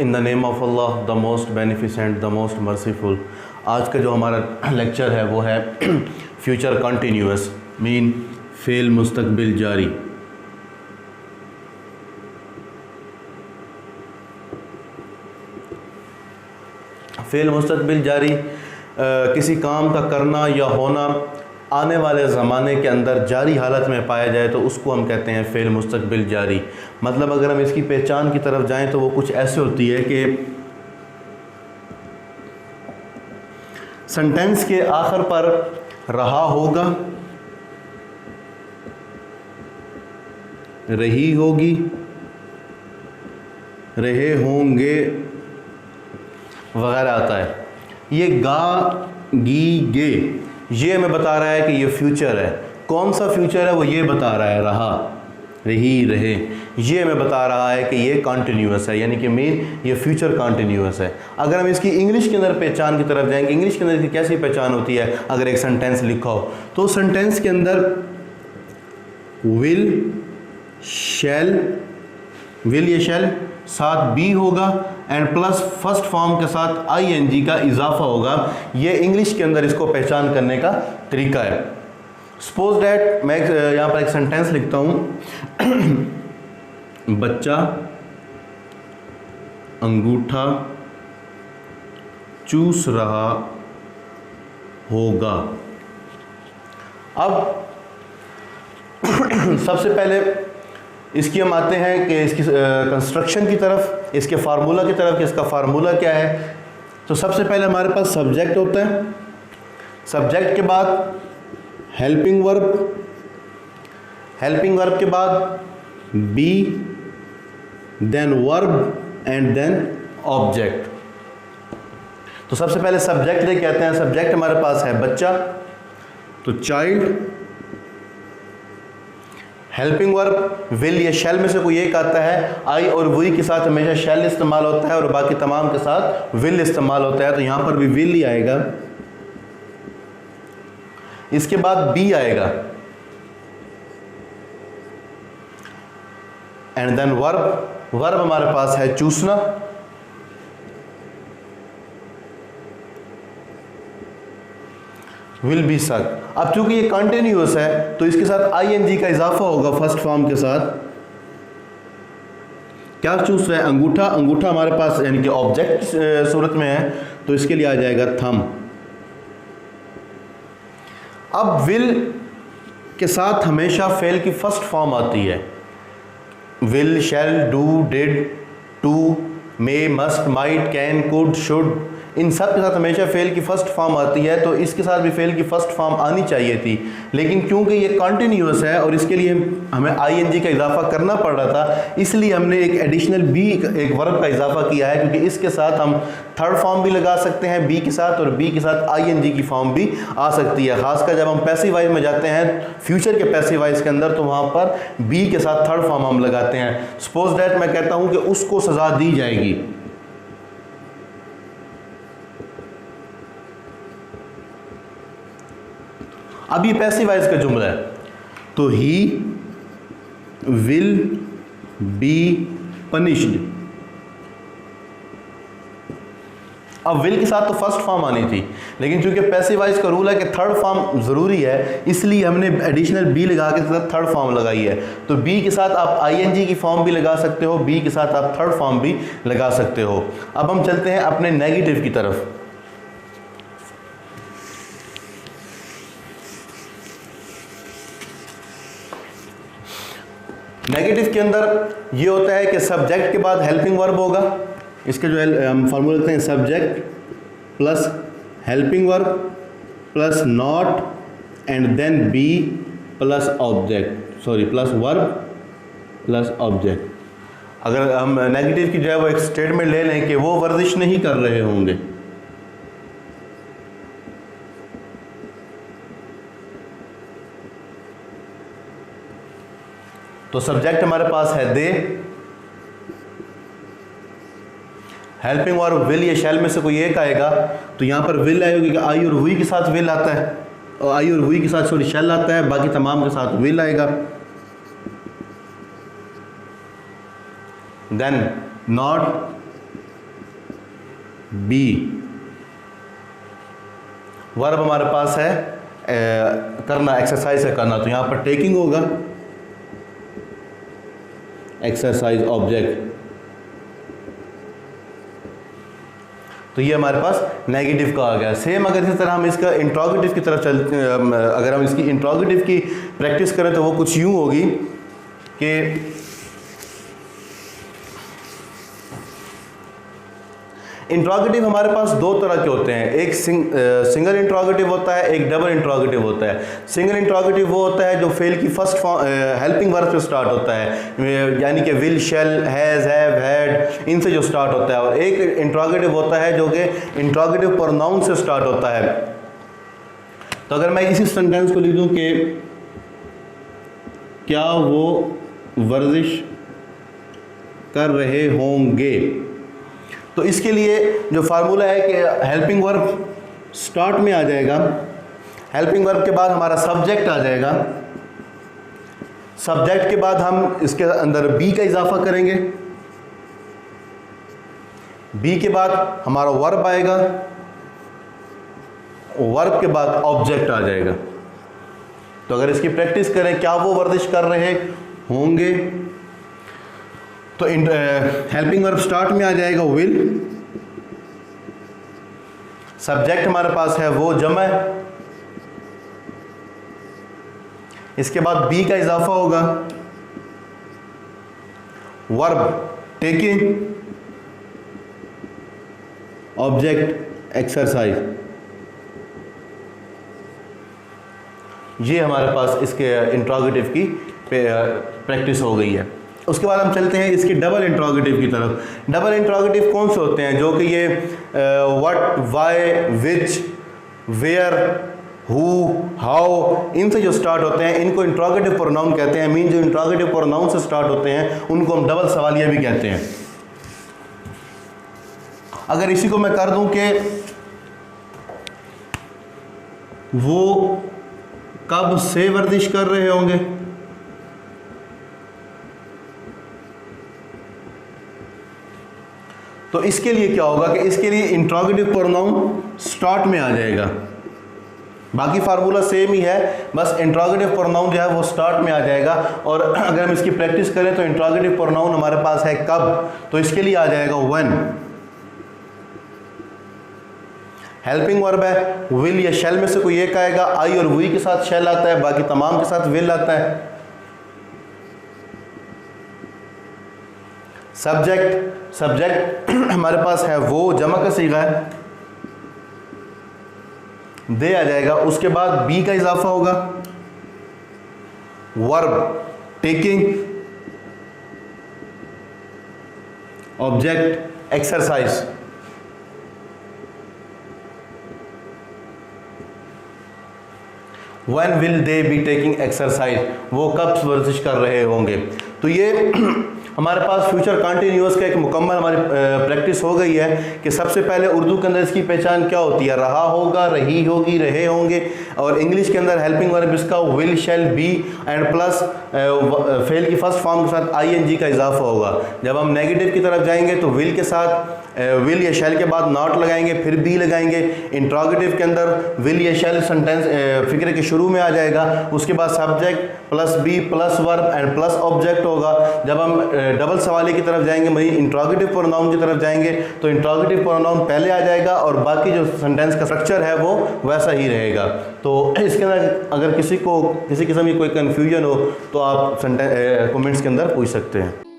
In the name of Allah the most beneficent the most merciful. आज का जो हमारा लेक्चर है वो है फ्यूचर कंटिन्यूअस मीन फ़ेल मुस्तकबिल जारी। फ़ेल मुस्तकबिल जारी किसी काम का करना या होना आने वाले ज़माने के अंदर जारी हालत में पाया जाए तो उसको हम कहते हैं फ़ेल मुस्तकबिल जारी। मतलब अगर हम इसकी पहचान की तरफ जाएं तो वो कुछ ऐसे होती है कि सेंटेंस के आखिर पर रहा होगा, रही होगी, रहे होंगे वगैरह आता है। ये गा गी गे ये हमें बता रहा है कि ये फ्यूचर है। कौन सा फ्यूचर है वो ये बता रहा है, रहा, रही, रहे। ये हमें बता रहा है कि ये कॉन्टिन्यूअस है, यानी कि मीन ये फ्यूचर कॉन्टिन्यूअस है। अगर हम इसकी इंग्लिश के अंदर पहचान की तरफ जाएंगे, इंग्लिश के अंदर इसकी कैसी पहचान होती है? अगर एक सेंटेंस लिखा हो तो सेंटेंस के अंदर विल, शैल, विल या शैल साथ बी होगा एंड प्लस फर्स्ट फॉर्म के साथ आईएनजी का इजाफा होगा। ये इंग्लिश के अंदर इसको पहचान करने का तरीका है। सपोज डैट मैं यहाँ पर एक सेंटेंस लिखता हूँ बच्चा अंगूठा चूस रहा होगा। अब सबसे पहले इसकी हम आते हैं कि इसकी कंस्ट्रक्शन की तरफ, इसके फार्मूला की तरफ कि इसका फार्मूला क्या है। तो सबसे पहले हमारे पास सब्जेक्ट होता है, सब्जेक्ट के बाद हेल्पिंग वर्ब, हेल्पिंग वर्ब के बाद be, then verb and then object. तो सबसे पहले सब्जेक्ट देख कहते हैं, सब्जेक्ट हमारे पास है बच्चा, तो चाइल्ड। हेल्पिंग वर्ब विल या शैल में से कोई एक आता है। आई और वी के साथ हमेशा शैल इस्तेमाल होता है और बाकी तमाम के साथ विल इस्तेमाल होता है, तो यहां पर भी विल ही आएगा। इसके बाद बी आएगा एंड देन वर्ब। वर्ब हमारे पास है चूसना, विल बी सक। अब चूंकि ये कंटिन्यूअस है तो इसके साथ आईएनजी का इजाफा होगा फर्स्ट फॉर्म के साथ। क्या चूस रहा है? अंगूठा। अंगूठा हमारे पास यानी कि ऑब्जेक्ट सूरत में है तो इसके लिए आ जाएगा थंब। अब विल के साथ हमेशा फेल की फर्स्ट फॉर्म आती है। Will, shall, do, did, to, may, must, might, can, could, should, इन सब के साथ हमेशा फेल की फर्स्ट फॉर्म आती है। तो इसके साथ भी फेल की फर्स्ट फॉर्म आनी चाहिए थी, लेकिन क्योंकि ये कॉन्टिन्यूअस है और इसके लिए हमें आईएनजी का इजाफा करना पड़ रहा था, इसलिए हमने एक एडिशनल बी, एक वर्ब का इजाफा किया है, क्योंकि इसके साथ हम थर्ड फॉर्म भी लगा सकते हैं बी के साथ और बी के साथ आईएनजी की फॉर्म भी आ सकती है। खासकर जब हम पैसिव वॉइस में जाते हैं फ्यूचर के पैसिव वॉइस के अंदर तो वहाँ पर बी के साथ थर्ड फॉर्म हम लगाते हैं। सपोज दैट मैं कहता हूँ कि उसको सज़ा दी जाएगी। अब ये पैसिव वॉइस का जुमला है, तो ही विल बी पनिश्ड। अब विल के साथ तो फर्स्ट फॉर्म आनी थी, लेकिन चूंकि पैसिव वॉइस का रूल है कि थर्ड फॉर्म ज़रूरी है, इसलिए हमने एडिशनल बी लगा के साथ थर्ड फॉर्म लगाई है। तो बी के साथ आप आईएनजी की फॉर्म भी लगा सकते हो, बी के साथ आप थर्ड फॉर्म भी लगा सकते हो। अब हम चलते हैं अपने नेगेटिव की तरफ। नेगेटिव के अंदर ये होता है कि सब्जेक्ट के बाद हेल्पिंग वर्ब होगा। इसके जो हम फार्मूला लिखते हैं subject plus helping verb plus not and then be plus object, sorry plus verb plus object. अगर हम नेगेटिव की जो है वो एक स्टेटमेंट ले लें कि वो वर्जिश नहीं कर रहे होंगे, तो सब्जेक्ट हमारे पास है दे, हेल्पिंग वर्ब विल या शैल में से कोई एक आएगा, तो यहाँ पर विल आएगी कि आई और वी के साथ विल आता है, और आई और वी के साथ सॉरी शैल आता है, बाकी तमाम के साथ विल आएगा। Then not be. वर्ब हमारे पास है करना, एक्सरसाइज है करना, तो यहाँ पर टेकिंग होगा, एक्सरसाइज ऑब्जेक्ट। तो ये हमारे पास नेगेटिव का आ गया। सेम अगर इसी तरह हम इसका इंट्रोगेटिव की तरफ अगर हम इसकी इंट्रोगेटिव की प्रैक्टिस करें तो वो कुछ यूँ होगी कि इंट्रोगेटिव हमारे पास दो तरह के होते हैं, एक सिंगल इंट्रोगेटिव होता है, एक डबल इंट्रोगेटिव होता है। सिंगल इंट्रोगेटिव वो होता है जो फेल की फर्स्ट हेल्पिंग वर्ब से स्टार्ट होता है, यानी कि will, shall, has, have, had, इनसे जो स्टार्ट होता है। और एक इंट्रोगेटिव होता है जो कि इंट्रोगेटिव प्रोनाउन से स्टार्ट होता है। तो अगर मैं इसी सेंटेंस को लिख दूं कि क्या वो वर्जिश कर रहे होंगे, तो इसके लिए जो फार्मूला है कि हेल्पिंग वर्ब स्टार्ट में आ जाएगा, हेल्पिंग वर्ब के बाद हमारा सब्जेक्ट आ जाएगा, सब्जेक्ट के बाद हम इसके अंदर बी का इजाफा करेंगे, बी के बाद हमारा वर्ब आएगा, वर्ब के बाद ऑब्जेक्ट आ जाएगा। तो अगर इसकी प्रैक्टिस करें, क्या वो वर्जिश कर रहे होंगे, तो हेल्पिंग वर्ब स्टार्ट में आ जाएगा विल, सब्जेक्ट हमारे पास है वो जमा, इसके बाद बी का इजाफा होगा, वर्ब टेकिंग, ऑब्जेक्ट एक्सरसाइज। ये हमारे पास इसके इंट्रोगेटिव की प्रैक्टिस हो गई है। उसके बाद हम चलते हैं इसकी डबल इंट्रोगेटिव की तरफ। डबल इंट्रोगेटिव कौन से होते हैं, जो कि ये what, why, which, where, who, how, इनसे जो स्टार्ट होते हैं इनको इंट्रोगेटिव प्रोनाउन कहते हैं। मीन जो इंट्रोगेटिव प्रोनाउन से स्टार्ट होते हैं उनको हम डबल सवालिया भी कहते हैं। अगर इसी को मैं कर दूं कि वो कब से वर्जिश कर रहे होंगे, तो इसके लिए क्या होगा कि इसके लिए इंट्रोगेटिव प्रोनाउन स्टार्ट में आ जाएगा। बाकी फार्मूला सेम ही है, बस इंट्रोगेटिव प्रोनाउन जो है वो स्टार्ट में आ जाएगा। और अगर हम इसकी प्रैक्टिस करें तो इंट्रोगेटिव प्रोनाउन हमारे पास है कब, तो इसके लिए आ जाएगा व्हेन। हेल्पिंग वर्ब है, विल या शेल में से कोई एक आएगा, आई और वी के साथ शेल आता है, बाकी तमाम के साथ विल आता है। सब्जेक्ट हमारे पास है वो, जमा का सीगा है, दे आ जाएगा। उसके बाद बी का इजाफा होगा, verb taking, object exercise. When will they be taking exercise, वो कब वर्जिश कर रहे होंगे। तो ये हमारे पास फ्यूचर कंटिन्यूअस का एक मुकम्मल हमारी प्रैक्टिस हो गई है कि सबसे पहले उर्दू के अंदर इसकी पहचान क्या होती है, रहा होगा, रही होगी, रहे होंगे। और इंग्लिश के अंदर हेल्पिंग वर्ब इसका will, shall, be and plus फेल की फर्स्ट फॉर्म के साथ आईएनजी का इजाफा होगा। जब हम नेगेटिव की तरफ जाएंगे तो विल के साथ विल या शैल के बाद नॉट लगाएंगे, फिर बी लगाएंगे। इंट्रोगेटिव के अंदर विल या शैल सेंटेंस फिक्र के शुरू में आ जाएगा, उसके बाद subject plus be plus verb and plus object होगा। जब हम डबल सवाले की तरफ जाएंगे, वही इंट्रोगेटिव प्रोनाउन की तरफ जाएंगे, तो इंट्रोगेटिव प्रोनाउन पहले आ जाएगा और बाकी जो सेंटेंस का स्ट्रक्चर है वो वैसा ही रहेगा। तो इसके अंदर अगर किसी किस्म की कोई कन्फ्यूजन हो तो आप कमेंट्स के अंदर पूछ सकते हैं।